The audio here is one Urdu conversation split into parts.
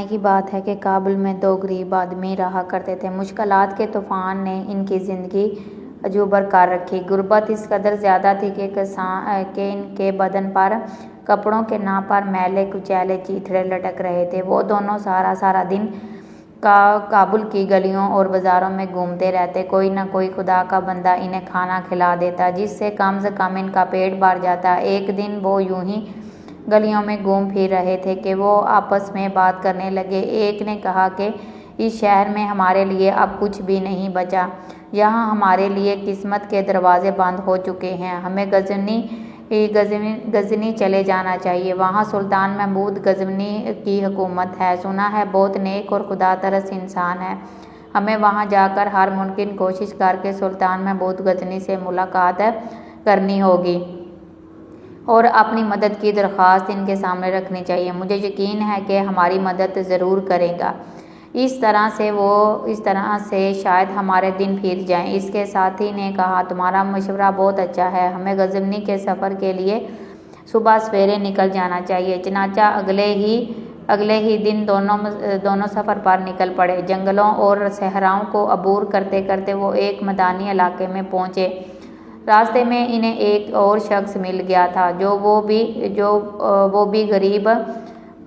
کی بات ہے کہ کابل میں 2 غریب آدمی رہا کرتے تھے۔ مشکلات کے طوفان نے ان کی زندگی عجوبر کر رکھی۔ غربت اس قدر زیادہ تھی کہ ان کے بدن پر کپڑوں کے نام پر میلے کچیلے چیتھڑے لٹک رہے تھے۔ وہ دونوں سارا دن کابل کی گلیوں اور بازاروں میں گھومتے رہتے۔ کوئی نہ کوئی خدا کا بندہ انہیں کھانا کھلا دیتا جس سے کم از کم ان کا پیٹ بھر جاتا۔ ایک دن وہ یوں ہی گلیوں میں گھوم پھر رہے تھے کہ وہ آپس میں بات کرنے لگے۔ ایک نے کہا کہ اس شہر میں ہمارے لیے اب کچھ بھی نہیں بچا۔ یہاں ہمارے لیے قسمت کے دروازے بند ہو چکے ہیں۔ ہمیں غزنی چلے جانا چاہیے۔ وہاں سلطان محمود غزنوی کی حکومت ہے۔ سنا ہے بہت نیک اور خدا ترس انسان ہے۔ ہمیں وہاں جا کر ہر ممکن کوشش کر کے سلطان محمود غزنوی سے ملاقات کرنی ہوگی اور اپنی مدد کی درخواست ان کے سامنے رکھنی چاہیے۔ مجھے یقین ہے کہ ہماری مدد ضرور کرے گا۔ اس طرح سے شاید ہمارے دن پھر جائیں۔ اس کے ساتھی نے کہا تمہارا مشورہ بہت اچھا ہے۔ ہمیں غزنی کے سفر کے لیے صبح سویرے نکل جانا چاہیے۔ چنانچہ اگلے ہی دن دونوں سفر پر نکل پڑے۔ جنگلوں اور صحراؤں کو عبور کرتے کرتے وہ ایک میدانی علاقے میں پہنچے۔ راستے میں انہیں ایک اور شخص مل گیا تھا جو وہ بھی غریب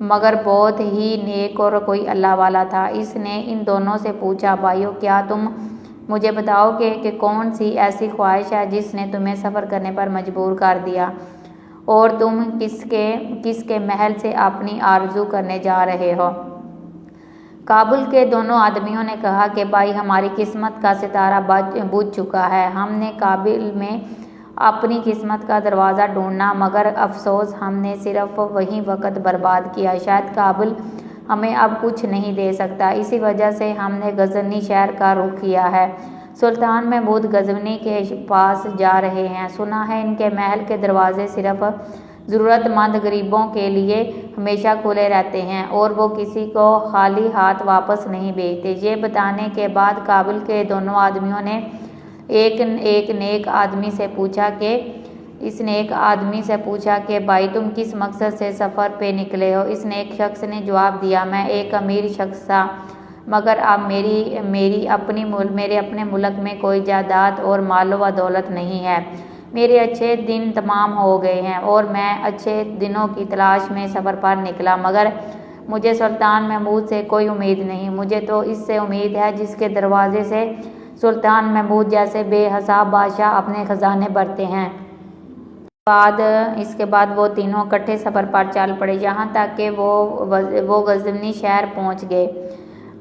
مگر بہت ہی نیک اور کوئی اللہ والا تھا۔ اس نے ان دونوں سے پوچھا بھائیو کیا تم مجھے بتاؤ گے کہ کون سی ایسی خواہش ہے جس نے تمہیں سفر کرنے پر مجبور کر دیا اور تم کس کے محل سے اپنی آرزو کرنے جا رہے ہو؟ کابل کے دونوں آدمیوں نے کہا کہ بھائی ہماری قسمت کا ستارہ بجھ چکا ہے۔ ہم نے کابل میں اپنی قسمت کا دروازہ ڈھونڈا مگر افسوس ہم نے صرف وہیں وقت برباد کیا۔ شاید کابل ہمیں اب کچھ نہیں دے سکتا۔ اسی وجہ سے ہم نے غزنی شہر کا رخ کیا ہے۔ سلطان محمود غزنوی کے پاس جا رہے ہیں۔ سنا ہے ان کے محل کے دروازے صرف ضرورت مند غریبوں کے لیے ہمیشہ کھلے رہتے ہیں اور وہ کسی کو خالی ہاتھ واپس نہیں بھیجتے۔ یہ بتانے کے بعد کابل کے دونوں آدمیوں نے ایک نیک آدمی سے پوچھا کہ بھائی تم کس مقصد سے سفر پہ نکلے ہو؟ اس نیک شخص نے جواب دیا میں ایک امیر شخص تھا مگر اب میرے اپنے ملک میں کوئی جائیداد اور مال و دولت نہیں ہے۔ میرے اچھے دن تمام ہو گئے ہیں اور میں اچھے دنوں کی تلاش میں سفر پر نکلا مگر مجھے سلطان محمود سے کوئی امید نہیں۔ مجھے تو اس سے امید ہے جس کے دروازے سے سلطان محمود جیسے بے حساب بادشاہ اپنے خزانے بھرتے ہیں۔ اس کے بعد وہ تینوں اکٹھے سفر پر چل پڑے یہاں تک کہ وہ غزنی شہر پہنچ گئے۔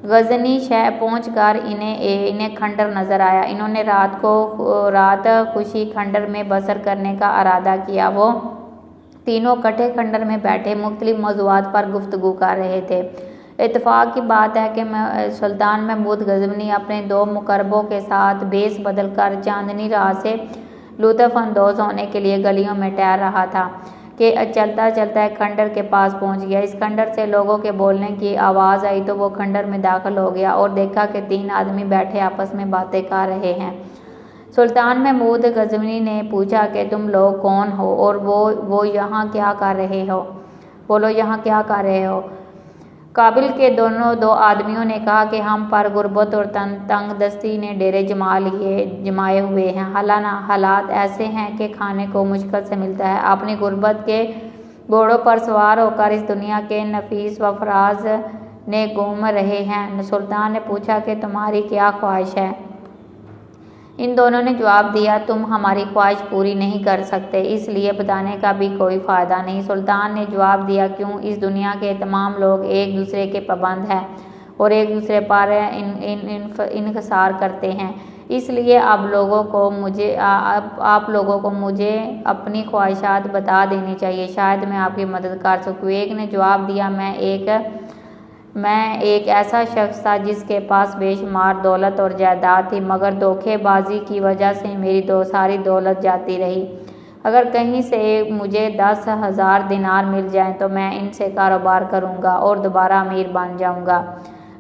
غزنی شہر پہنچ کر انہیں کھنڈر نظر آیا۔ انہوں نے رات خوشی کھنڈر میں بسر کرنے کا ارادہ کیا۔ وہ تینوں اکٹھے کھنڈر میں بیٹھے مختلف موضوعات پر گفتگو کر رہے تھے۔ اتفاق کی بات ہے کہ سلطان محمود غزنوی اپنے 2 مقربوں کے ساتھ بھیس بدل کر چاندنی رات سے لطف اندوز ہونے کے لیے گلیوں میں ٹہل رہا تھا کہ چلتا چلتا ایک کھنڈر کے پاس پہنچ گیا۔ اس کھنڈر سے لوگوں کے بولنے کی آواز آئی تو وہ کھنڈر میں داخل ہو گیا اور دیکھا کہ 3 آدمی بیٹھے آپس میں باتیں کر رہے ہیں۔ سلطان محمود غزنوی نے پوچھا کہ تم لوگ کون ہو اور وہ یہاں کیا کر رہے ہو؟ بولو یہاں کیا کر رہے ہو؟ کابل کے 2 آدمیوں نے کہا کہ ہم پر غربت اور تنگ دستی نے ڈیرے جمائے ہوئے ہیں۔ حالات ایسے ہیں کہ کھانے کو مشکل سے ملتا ہے۔ اپنی غربت کے گھوڑوں پر سوار ہو کر اس دنیا کے نفیس و فراز نے گھوم رہے ہیں۔ سلطان نے پوچھا کہ تمہاری کیا خواہش ہے؟ ان دونوں نے جواب دیا تم ہماری خواہش پوری نہیں کر سکتے اس لیے بتانے کا بھی کوئی فائدہ نہیں۔ سلطان نے جواب دیا کیوں؟ اس دنیا کے تمام لوگ ایک دوسرے کے پابند ہیں اور ایک دوسرے پر انحصار کرتے ہیں۔ اس لیے آپ لوگوں کو مجھے اپنی خواہشات بتا دینی چاہیے، شاید میں آپ کی مدد کر سکوں۔ ایک نے جواب دیا میں ایک ایسا شخص تھا جس کے پاس بے شمار دولت اور جائیداد تھی مگر دھوکے بازی کی وجہ سے میری ساری دولت جاتی رہی۔ اگر کہیں سے مجھے 10,000 دینار مل جائیں تو میں ان سے کاروبار کروں گا اور دوبارہ امیر بن جاؤں گا۔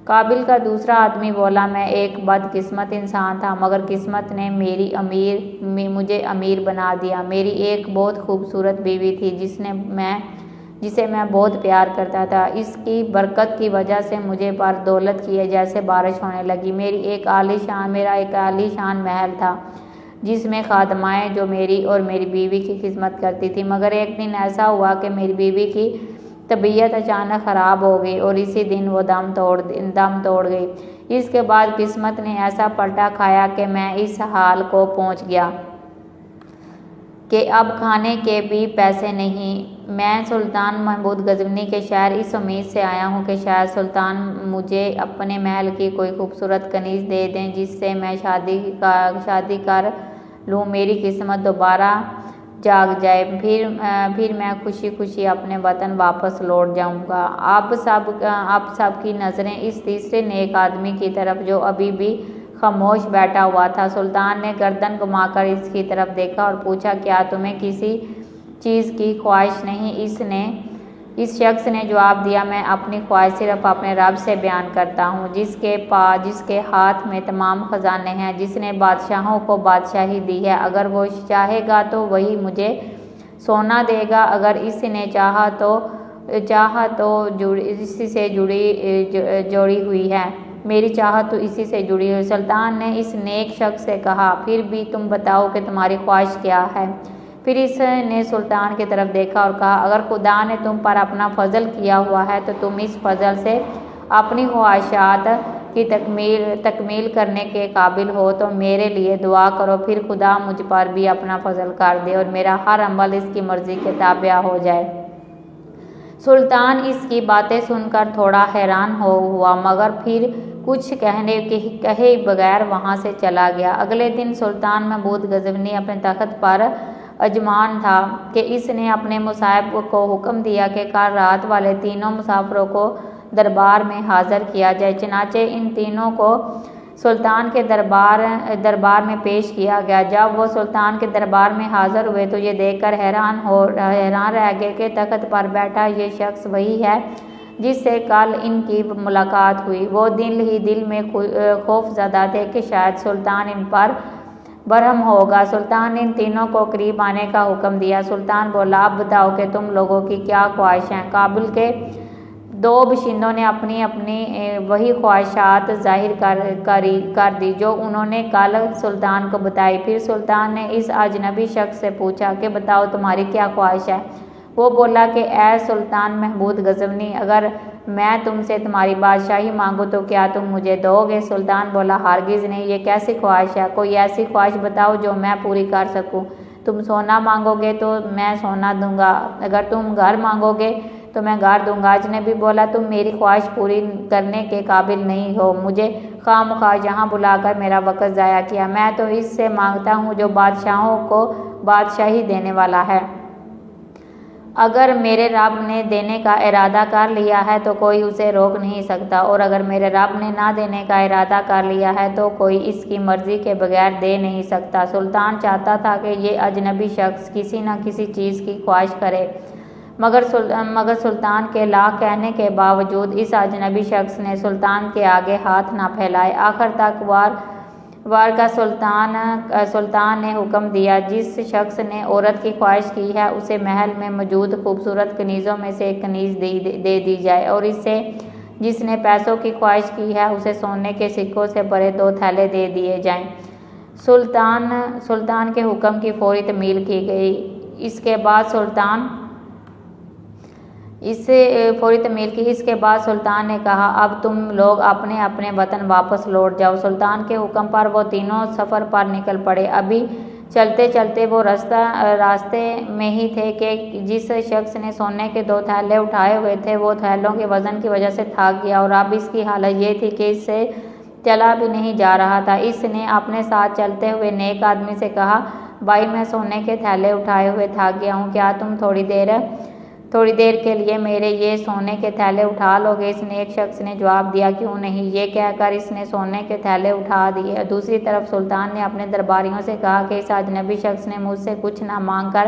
کابل کا دوسرا آدمی بولا میں ایک بد قسمت انسان تھا مگر قسمت نے مجھے امیر بنا دیا۔ میری ایک بہت خوبصورت بیوی تھی جسے میں بہت پیار کرتا تھا۔ اس کی برکت کی وجہ سے مجھے پر دولت کی جیسے بارش ہونے لگی۔ میرا ایک عالی شان محل تھا جس میں خادمائیں جو میری اور میری بیوی کی خدمت کرتی تھی، مگر ایک دن ایسا ہوا کہ میری بیوی کی طبیعت اچانک خراب ہو گئی اور اسی دن وہ دم توڑ گئی۔ اس کے بعد قسمت نے ایسا پلٹا کھایا کہ میں اس حال کو پہنچ گیا کہ اب کھانے کے بھی پیسے نہیں۔ میں سلطان محمود غزنوی کے شہر اس امید سے آیا ہوں کہ شاید سلطان مجھے اپنے محل کی کوئی خوبصورت کنیز دے دیں جس سے میں شادی کر لوں، میری قسمت دوبارہ جاگ جائے، پھر میں خوشی خوشی اپنے وطن واپس لوٹ جاؤں گا۔ آپ سب کی نظریں اس تیسرے نیک آدمی کی طرف جو ابھی بھی خاموش بیٹھا ہوا تھا۔ سلطان نے گردن گھما کر اس کی طرف دیکھا اور پوچھا، کیا تمہیں کسی چیز کی خواہش نہیں؟ اس شخص نے جواب دیا، میں اپنی خواہش صرف اپنے رب سے بیان کرتا ہوں جس کے ہاتھ میں تمام خزانے ہیں، جس نے بادشاہوں کو بادشاہی دی ہے۔ اگر وہ چاہے گا تو وہی مجھے سونا دے گا، اگر اس نے چاہا تو اسی سے جڑی ہوئی ہے، میری چاہت تو اسی سے جڑی ہوئی۔ سلطان نے اس نیک شخص سے کہا، پھر بھی تم بتاؤ کہ تمہاری خواہش کیا ہے؟ پھر اس نے سلطان کی طرف دیکھا اور کہا، اگر خدا نے تم پر اپنا فضل کیا ہوا ہے تو تم اس فضل سے اپنی خواہشات کی تکمیل کرنے کے قابل ہو تو میرے لیے دعا کرو، پھر خدا مجھ پر بھی اپنا فضل کر دے اور میرا ہر عمل اس کی مرضی کے تابع ہو جائے۔ سلطان اس کی باتیں سن کر تھوڑا حیران ہوا، مگر پھر کچھ کہے بغیر وہاں سے چلا گیا۔ اگلے دن سلطان محمود غزنوی اپنے تخت پر اجمان تھا کہ اس نے اپنے مصاحب کو حکم دیا کہ کل رات والے تینوں مسافروں کو دربار میں حاضر کیا جائے۔ چنانچہ ان تینوں کو سلطان کے دربار میں پیش کیا گیا۔ جب وہ سلطان کے دربار میں حاضر ہوئے تو یہ دیکھ کر حیران رہ گئے کہ تخت پر بیٹھا یہ شخص وہی ہے جس سے کل ان کی ملاقات ہوئی۔ وہ دل ہی دل میں خوف زدہ تھے کہ شاید سلطان ان پر برہم ہوگا۔ سلطان نے ان تینوں کو قریب آنے کا حکم دیا۔ سلطان بولا، اب بتاؤ کہ تم لوگوں کی کیا خواہش ہے؟ کابل کے دو باشندوں نے اپنی وہی خواہشات ظاہر کر دی جو انہوں نے کل سلطان کو بتائی۔ پھر سلطان نے اس اجنبی شخص سے پوچھا کہ بتاؤ تمہاری کیا خواہش ہے؟ وہ بولا کہ اے سلطان محمود غزنوی، اگر میں تم سے تمہاری بادشاہی مانگوں تو کیا تم مجھے دو گے؟ سلطان بولا، ہرگز نہیں، یہ کیسی خواہش ہے؟ کوئی ایسی خواہش بتاؤ جو میں پوری کر سکوں۔ تم سونا مانگو گے تو میں سونا دوں گا، اگر تم گھر مانگو گے تو میں گھر دوں گا۔ اجنبی بولا، تم میری خواہش پوری کرنے کے قابل نہیں ہو، مجھے خواہ مخواہ یہاں بلا کر میرا وقت ضائع کیا۔ میں تو اس سے مانگتا ہوں جو بادشاہوں کو بادشاہی دینے والا ہے۔ اگر میرے رب نے دینے کا ارادہ کر لیا ہے تو کوئی اسے روک نہیں سکتا، اور اگر میرے رب نے نہ دینے کا ارادہ کر لیا ہے تو کوئی اس کی مرضی کے بغیر دے نہیں سکتا۔ سلطان چاہتا تھا کہ یہ اجنبی شخص کسی نہ کسی چیز کی خواہش کرے، مگر سلطان کے لاکھ کہنے کے باوجود اس اجنبی شخص نے سلطان کے آگے ہاتھ نہ پھیلائے۔ آخر تک وار کا سلطان نے حکم دیا، جس شخص نے عورت کی خواہش کی ہے اسے محل میں موجود خوبصورت کنیزوں میں سے ایک کنیز دے دی جائے، اور جس نے پیسوں کی خواہش کی ہے اسے سونے کے سکوں سے بھرے 2 تھیلے دے دیے جائیں۔ سلطان کے حکم کی فوری تعمیل کی گئی۔ اس کے بعد سلطان نے کہا، اب تم لوگ اپنے اپنے وطن واپس لوٹ جاؤ۔ سلطان کے حکم پر وہ تینوں سفر پر نکل پڑے۔ ابھی چلتے چلتے وہ راستے میں ہی تھے کہ جس شخص نے سونے کے 2 تھیلے اٹھائے ہوئے تھے وہ تھیلوں کے وزن کی وجہ سے تھک گیا، اور اب اس کی حالت یہ تھی کہ اس سے چلا بھی نہیں جا رہا تھا۔ اس نے اپنے ساتھ چلتے ہوئے نیک آدمی سے کہا، بھائی، میں سونے کے تھیلے اٹھائے ہوئے تھک گیا ہوں، کیا تم تھوڑی دیر کے لیے میرے یہ سونے کے تھیلے اٹھا لو گے؟ اس نیک شخص نے جواب دیا، کیوں نہیں۔ یہ کہہ کر اس نے سونے کے تھیلے اٹھا دیے۔ دوسری طرف سلطان نے اپنے درباریوں سے کہا کہ اس اجنبی شخص نے مجھ سے کچھ نہ مانگ کر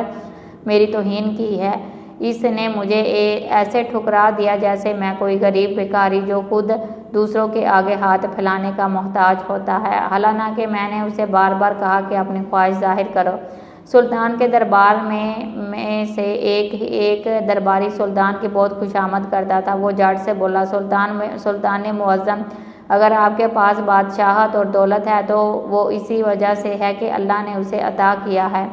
میری توہین کی ہے۔ اس نے مجھے ایسے ٹھکرا دیا جیسے میں کوئی غریب بھکاری جو خود دوسروں کے آگے ہاتھ پھیلانے کا محتاج ہوتا ہے، حالانکہ میں نے اسے بار بار کہا کہ اپنی خواہش ظاہر کرو۔ سلطان کے دربار میں سے ایک درباری سلطان کی بہت خوشامد کرتا تھا۔ وہ جھٹ سے بولا، سلطان معظم، اگر آپ کے پاس بادشاہت اور دولت ہے تو وہ اسی وجہ سے ہے کہ اللہ نے اسے عطا کیا ہے۔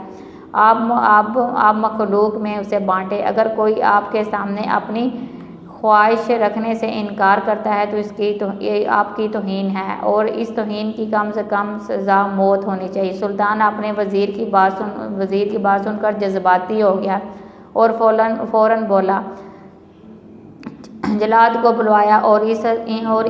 آپ مخلوق میں اسے بانٹے۔ اگر کوئی آپ کے سامنے اپنی خواہش رکھنے سے انکار کرتا ہے تو یہ آپ کی توہین ہے، اور اس توہین کی کم سے کم سزا موت ہونی چاہیے۔ سلطان اپنے وزیر کی بات سن کر جذباتی ہو گیا اور فوراً بولا، جلاد کو بلوایا اور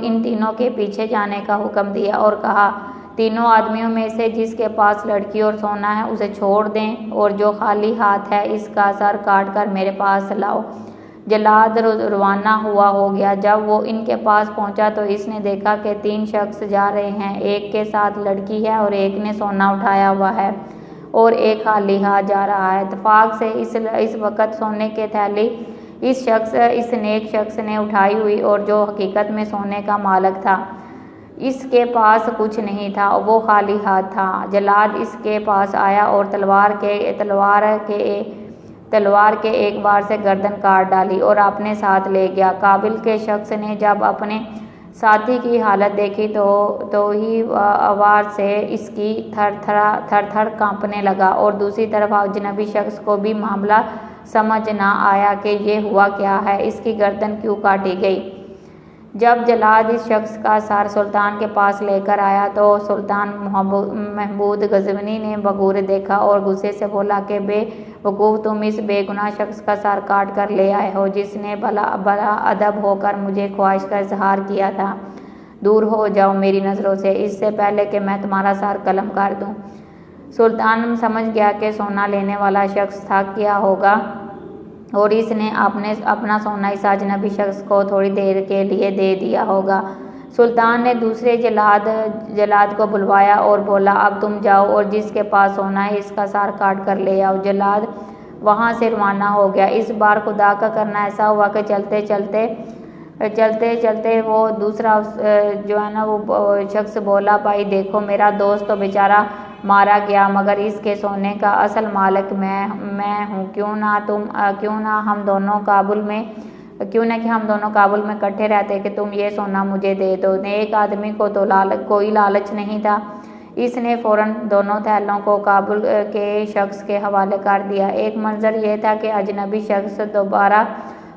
ان تینوں کے پیچھے جانے کا حکم دیا اور کہا، تینوں آدمیوں میں سے جس کے پاس لڑکی اور سونا ہے اسے چھوڑ دیں، اور جو خالی ہاتھ ہے اس کا سر کاٹ کر میرے پاس لاؤ۔ جلاد روانہ ہو گیا۔ جب وہ ان کے پاس پہنچا تو اس نے دیکھا کہ 3 شخص جا رہے ہیں، ایک کے ساتھ لڑکی ہے اور ایک نے سونا اٹھایا ہوا ہے اور ایک خالی ہاتھ جا رہا ہے۔ اتفاق سے اس وقت سونے کی تھیلی اس نیک شخص نے اٹھائی ہوئی، اور جو حقیقت میں سونے کا مالک تھا، اس کے پاس کچھ نہیں تھا، وہ خالی ہاتھ تھا۔ جلاد اس کے پاس آیا اور تلوار کے ایک وار سے گردن کاٹ ڈالی اور اپنے ساتھ لے گیا۔ قابل کے شخص نے جب اپنے ساتھی کی حالت دیکھی تو ہی وار سے اس کی تھر کانپنے لگا، اور دوسری طرف اجنبی شخص کو بھی معاملہ سمجھ نہ آیا کہ یہ ہوا کیا ہے، اس کی گردن کیوں کاٹی گئی۔ جب جلاد اس شخص کا سر سلطان کے پاس لے کر آیا تو سلطان محمود غزنوی نے بغور دیکھا اور غصے سے بولا کہ بے وقوف، تم اس بے گناہ شخص کا سر کاٹ کر لے آئے ہو جس نے بلا ادب ہو کر مجھے خواہش کا اظہار کیا تھا۔ دور ہو جاؤ میری نظروں سے، اس سے پہلے کہ میں تمہارا سر قلم کر دوں۔ سلطان سمجھ گیا کہ سونا لینے والا شخص تھک گیا ہوگا اور اس نے اپنا سونا اس اجنبی شخص کو تھوڑی دیر کے لیے دے دیا ہوگا۔ سلطان نے دوسرے جلاد کو بلوایا اور بولا، اب تم جاؤ اور جس کے پاس سونا ہے اس کا سر کاٹ کر لے آؤ۔ جلاد وہاں سے روانہ ہو گیا۔ اس بار خدا کا کرنا ایسا ہوا کہ چلتے چلتے وہ دوسرا وہ شخص بولا، بھائی دیکھو، میرا دوست تو بیچارہ مارا گیا مگر اس کے سونے کا اصل مالک میں ہوں، کیوں نہ ہم دونوں کابل میں اکٹھے رہتے کہ تم یہ سونا مجھے دے دو۔ نیک آدمی کو تو کوئی لالچ نہیں تھا، اس نے فوراً دونوں تھیلوں کو کابل کے شخص کے حوالے کر دیا۔ ایک منظر یہ تھا کہ اجنبی شخص دوبارہ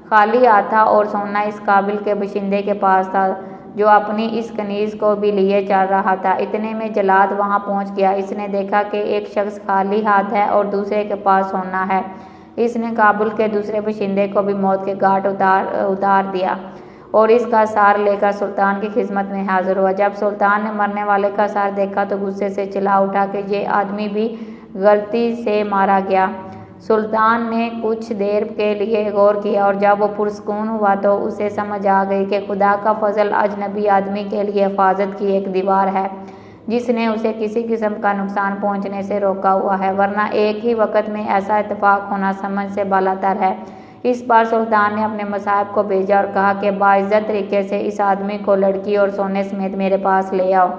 خالی ہاتھ تھا اور سونا اس کابل کے باشندے کے پاس تھا جو اپنی اس کنیز کو بھی لیے چل رہا تھا۔ اتنے میں جلاد وہاں پہنچ گیا۔ اس نے دیکھا کہ ایک شخص خالی ہاتھ ہے اور دوسرے کے پاس سونا ہے۔ اس نے کابل کے دوسرے باشندے کو بھی موت کے گھاٹ اتار دیا اور اس کا سر لے کر سلطان کی خدمت میں حاضر ہوا۔ جب سلطان نے مرنے والے کا سر دیکھا تو غصے سے چلا اٹھا کہ یہ آدمی بھی غلطی سے مارا گیا۔ سلطان نے کچھ دیر کے لیے غور کیا اور جب وہ پرسکون ہوا تو اسے سمجھ آ گئی کہ خدا کا فضل اجنبی آدمی کے لیے حفاظت کی ایک دیوار ہے جس نے اسے کسی قسم کا نقصان پہنچنے سے روکا ہوا ہے، ورنہ ایک ہی وقت میں ایسا اتفاق ہونا سمجھ سے بالاتر ہے۔ اس بار سلطان نے اپنے مصاحب کو بھیجا اور کہا کہ باعزت طریقے سے اس آدمی کو لڑکی اور سونے سمیت میرے پاس لے آؤ۔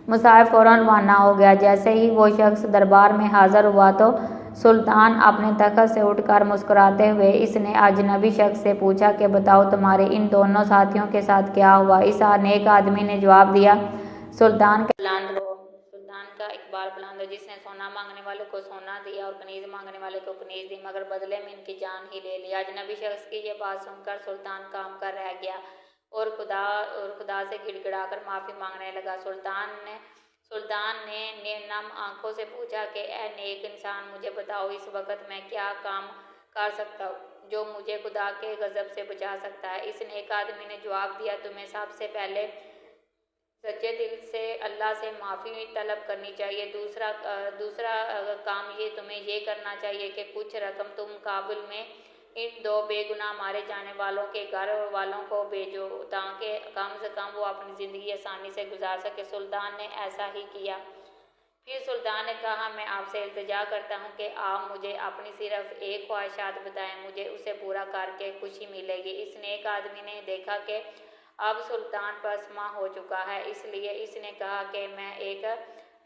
مصاحب فوراً روانہ ہو گیا۔ جیسے ہی وہ شخص دربار میں حاضر ہوا تو سلطان اپنے تخت سے اٹھ کر مسکراتے ہوئے اس نے اجنبی شخص سے پوچھا کہ بتاؤ تمہارے ان دونوں ساتھیوں کے ساتھ کیا ہوا؟ اس نیک آدمی نے جواب دیا، سلطان کا اقبال بلند ہو جس نے سونا مانگنے والے کو سونا دیا اور کنیز مانگنے والے کو کنیز دی مگر بدلے میں ان کی جان ہی لے لی۔ اجنبی شخص کی یہ بات سن کر سلطان کام کر رہ گیا اور خدا سے گڑ گڑا کر معافی مانگنے لگا۔ سلطان نے نم آنکھوں سے پوچھا کہ اے نیک انسان، مجھے بتاؤ اس وقت میں کیا کام کر سکتا ہوں جو مجھے خدا کے غضب سے بچا سکتا ہے؟ اس نیک آدمی نے جواب دیا، تمہیں سب سے پہلے سچے دل سے اللہ سے معافی طلب کرنی چاہیے۔ دوسرا کام تمہیں یہ کرنا چاہیے کہ کچھ رقم تم کابل میں ان 2 بے گناہ مارے جانے والوں کے گھر والوں کو بھیجو تاکہ کم سے کم وہ اپنی زندگی آسانی سے گزار سکے۔ سلطان نے ایسا ہی کیا۔ پھر سلطان نے کہا، میں آپ سے التجا کرتا ہوں کہ آپ مجھے اپنی صرف ایک خواہشات بتائیں، مجھے اسے پورا کر کے خوشی ملے گی۔ اس نیک آدمی نے دیکھا کہ اب سلطان پسماں ہو چکا ہے، اس لیے اس نے کہا کہ میں ایک